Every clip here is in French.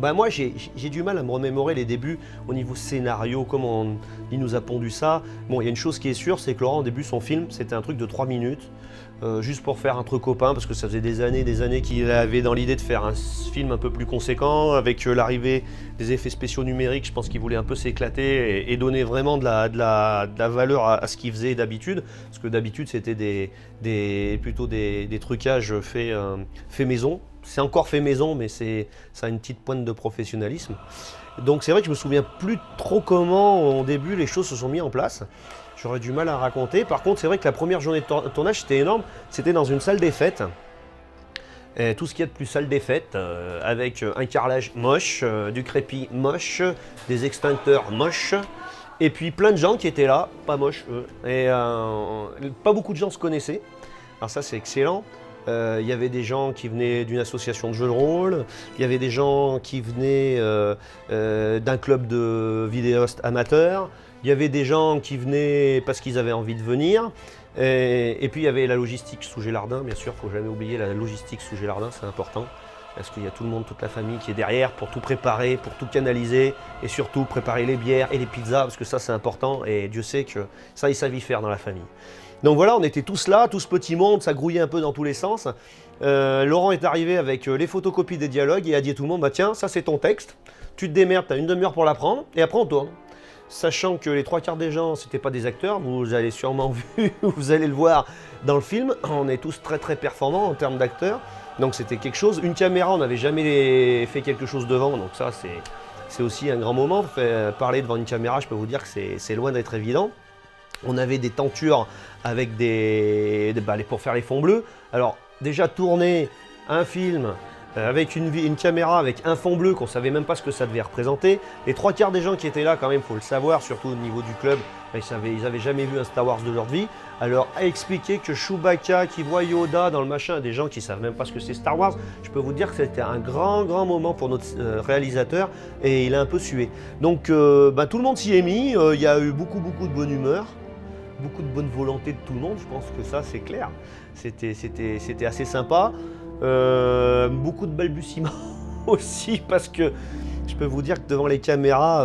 Bah moi j'ai du mal à me remémorer les débuts au niveau scénario, comment il nous a pondu ça. Bon, il y a une chose qui est sûre, c'est que Laurent au début son film c'était un truc de 3 minutes, juste pour faire un truc copain, parce que ça faisait des années qu'il avait dans l'idée de faire un film un peu plus conséquent, avec l'arrivée des effets spéciaux numériques, je pense qu'il voulait un peu s'éclater et donner vraiment de la valeur à ce qu'il faisait d'habitude, parce que d'habitude c'était plutôt des trucages faits maison. C'est encore fait maison, mais ça a une petite pointe de professionnalisme. Donc c'est vrai que je me souviens plus trop comment, au début, les choses se sont mises en place. J'aurais du mal à raconter. Par contre, c'est vrai que la première journée de tournage, c'était énorme. C'était dans une salle des fêtes. Et tout ce qu'il y a de plus salle des fêtes, avec un carrelage moche, du crépi moche, des extincteurs moches. Et puis plein de gens qui étaient là, pas moches eux. Et pas beaucoup de gens se connaissaient. Alors ça, c'est excellent. Il y avait des gens qui venaient d'une association de jeux de rôle, il y avait des gens qui venaient d'un club de vidéastes amateurs, il y avait des gens qui venaient parce qu'ils avaient envie de venir, et puis il y avait la logistique sous Gélardin, bien sûr, il ne faut jamais oublier la logistique sous Gélardin, c'est important, parce qu'il y a tout le monde, toute la famille qui est derrière pour tout préparer, pour tout canaliser, et surtout préparer les bières et les pizzas, parce que ça c'est important, et Dieu sait que ça ils savent y faire dans la famille. Donc voilà, on était tous là, tout ce petit monde, ça grouillait un peu dans tous les sens. Laurent est arrivé avec les photocopies des dialogues et a dit à tout le monde, bah tiens, ça c'est ton texte, tu te démerdes, tu as une demi-heure pour l'apprendre, et après on tourne. Sachant que les 3 quarts des gens, c'était pas des acteurs, vous avez sûrement vu, vous allez le voir dans le film, on est tous très très performants en termes d'acteurs, donc c'était quelque chose. Une caméra, on n'avait jamais fait quelque chose devant, donc ça c'est aussi un grand moment. Parler devant une caméra, je peux vous dire que c'est loin d'être évident. On avait des tentures avec pour faire les fonds bleus. Alors déjà tourner un film avec une caméra, avec un fond bleu qu'on ne savait même pas ce que ça devait représenter. Les 3 quarts des gens qui étaient là quand même, il faut le savoir, surtout au niveau du club, ils n'avaient jamais vu un Star Wars de leur vie. Alors à expliquer que Chewbacca qui voit Yoda dans le machin, des gens qui ne savent même pas ce que c'est Star Wars, je peux vous dire que c'était un grand moment pour notre réalisateur et il a un peu sué. Donc tout le monde s'y est mis, il y a eu beaucoup de bonne humeur. Beaucoup de bonne volonté de tout le monde, je pense que ça c'est clair. C'était assez sympa. Beaucoup de balbutiements aussi parce que je peux vous dire que devant les caméras,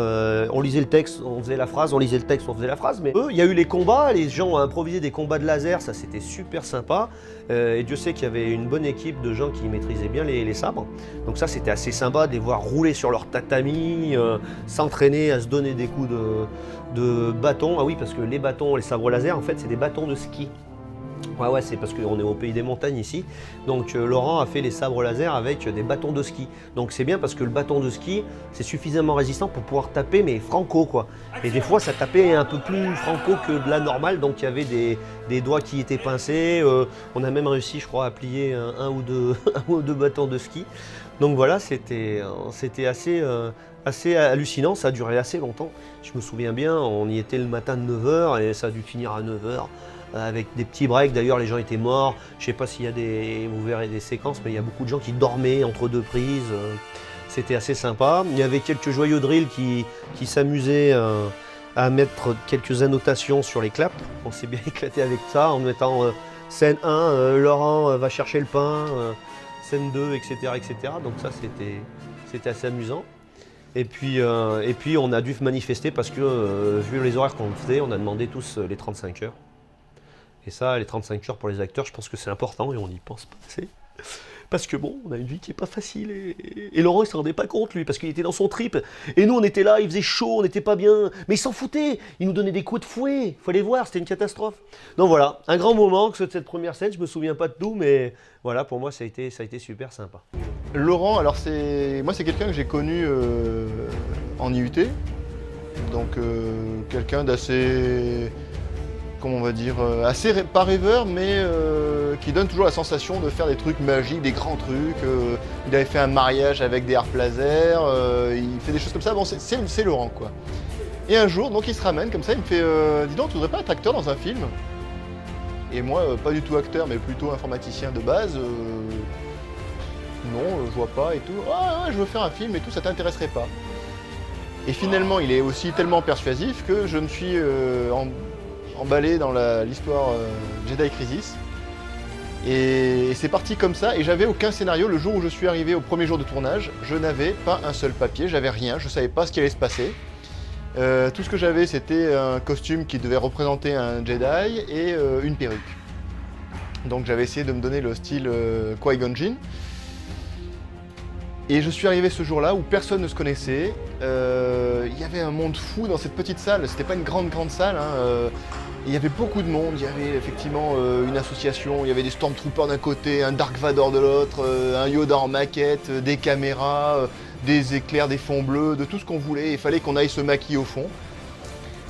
on lisait le texte, on faisait la phrase, on lisait le texte, on faisait la phrase. Mais il y a eu les combats, les gens ont improvisé des combats de laser, ça c'était super sympa. Et Dieu sait qu'il y avait une bonne équipe de gens qui maîtrisaient bien les sabres. Donc ça c'était assez sympa de les voir rouler sur leur tatami, s'entraîner à se donner des coups de bâton. Ah oui, parce que les bâtons, les sabres laser, en fait c'est des bâtons de ski. Ouais, c'est parce qu'on est au pays des montagnes ici. Donc Laurent a fait les sabres laser avec des bâtons de ski. Donc c'est bien parce que le bâton de ski, c'est suffisamment résistant pour pouvoir taper, mais franco quoi. Et des fois ça tapait un peu plus franco que de la normale, donc il y avait des doigts qui étaient pincés. On a même réussi, je crois, à plier un ou deux bâtons de ski. Donc voilà, c'était assez hallucinant, ça a duré assez longtemps. Je me souviens bien, on y était le matin de 9h et ça a dû finir à 9h. Avec des petits breaks, d'ailleurs les gens étaient morts, je sais pas s'il y a vous verrez des séquences, mais il y a beaucoup de gens qui dormaient entre 2 prises, c'était assez sympa. Il y avait quelques joyeux drills qui s'amusaient à mettre quelques annotations sur les claps, on s'est bien éclaté avec ça en mettant scène 1, Laurent va chercher le pain, scène 2, etc. Donc ça c'était assez amusant. Et puis on a dû manifester parce que vu les horaires qu'on faisait, on a demandé tous les 35 heures. Et ça, les 35 heures pour les acteurs, je pense que c'est important et on n'y pense pas assez. Parce que bon, on a une vie qui n'est pas facile et Laurent, il ne s'en rendait pas compte, lui, parce qu'il était dans son trip. Et nous, on était là, il faisait chaud, on n'était pas bien. Mais il s'en foutait, il nous donnait des coups de fouet. Il fallait voir, c'était une catastrophe. Donc voilà, un grand moment que cette première scène, je ne me souviens pas de tout, mais voilà, pour moi, ça a été super sympa. Laurent, alors moi, c'est quelqu'un que j'ai connu en IUT. Donc quelqu'un d'assez... comment on va dire, assez pas rêveur, mais qui donne toujours la sensation de faire des trucs magiques, des grands trucs. Il avait fait un mariage avec des harpes laser, il fait des choses comme ça. Bon, c'est Laurent, quoi. Et un jour, donc il se ramène comme ça, il me fait dis donc, tu voudrais pas être acteur dans un film? Et moi, pas du tout acteur, mais plutôt informaticien de base. Non, je vois pas et tout. Ah ouais, je veux faire un film et tout, ça t'intéresserait pas? Et finalement, il est aussi tellement persuasif que je me suis emballé dans l'histoire Jedi Crisis. Et c'est parti comme ça, et j'avais aucun scénario. Le jour où je suis arrivé au premier jour de tournage, je n'avais pas un seul papier, j'avais rien, je savais pas ce qui allait se passer. Tout ce que j'avais, c'était un costume qui devait représenter un Jedi et une perruque. Donc j'avais essayé de me donner le style Qui-Gon Jinn. Et je suis arrivé ce jour-là où personne ne se connaissait. Il y avait un monde fou dans cette petite salle. C'était pas une grande salle, hein. Il y avait beaucoup de monde. Il y avait effectivement une association. Il y avait des Stormtroopers d'un côté, un Dark Vador de l'autre, un Yoda en maquette, des caméras, des éclairs, des fonds bleus, de tout ce qu'on voulait. Il fallait qu'on aille se maquiller au fond.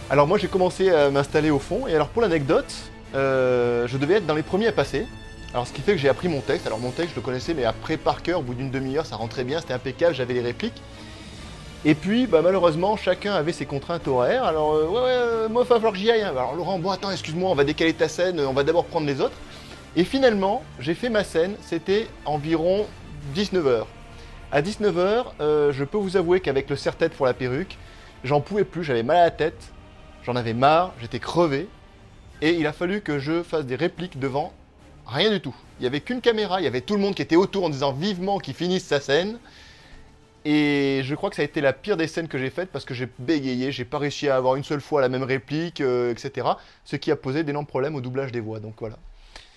Alors moi j'ai commencé à m'installer au fond. Et alors pour l'anecdote, je devais être dans les premiers à passer. Alors ce qui fait que j'ai appris mon texte. Alors mon texte je le connaissais mais après par cœur, au bout d'une demi-heure ça rentrait bien, c'était impeccable, j'avais les répliques. Et puis malheureusement chacun avait ses contraintes horaires. Alors moi il va falloir que j'y aille. Hein. Alors Laurent, bon attends excuse-moi, on va décaler ta scène, on va d'abord prendre les autres. Et finalement j'ai fait ma scène, c'était environ 19h. À 19h, je peux vous avouer qu'avec le serre-tête pour la perruque, j'en pouvais plus, j'avais mal à la tête, j'en avais marre, j'étais crevé. Et il a fallu que je fasse des répliques devant. Rien du tout. Il n'y avait qu'une caméra, il y avait tout le monde qui était autour en disant vivement qu'il finisse sa scène. Et je crois que ça a été la pire des scènes que j'ai faites parce que j'ai bégayé, j'ai pas réussi à avoir une seule fois la même réplique, etc. Ce qui a posé d'énormes problèmes au doublage des voix, donc voilà.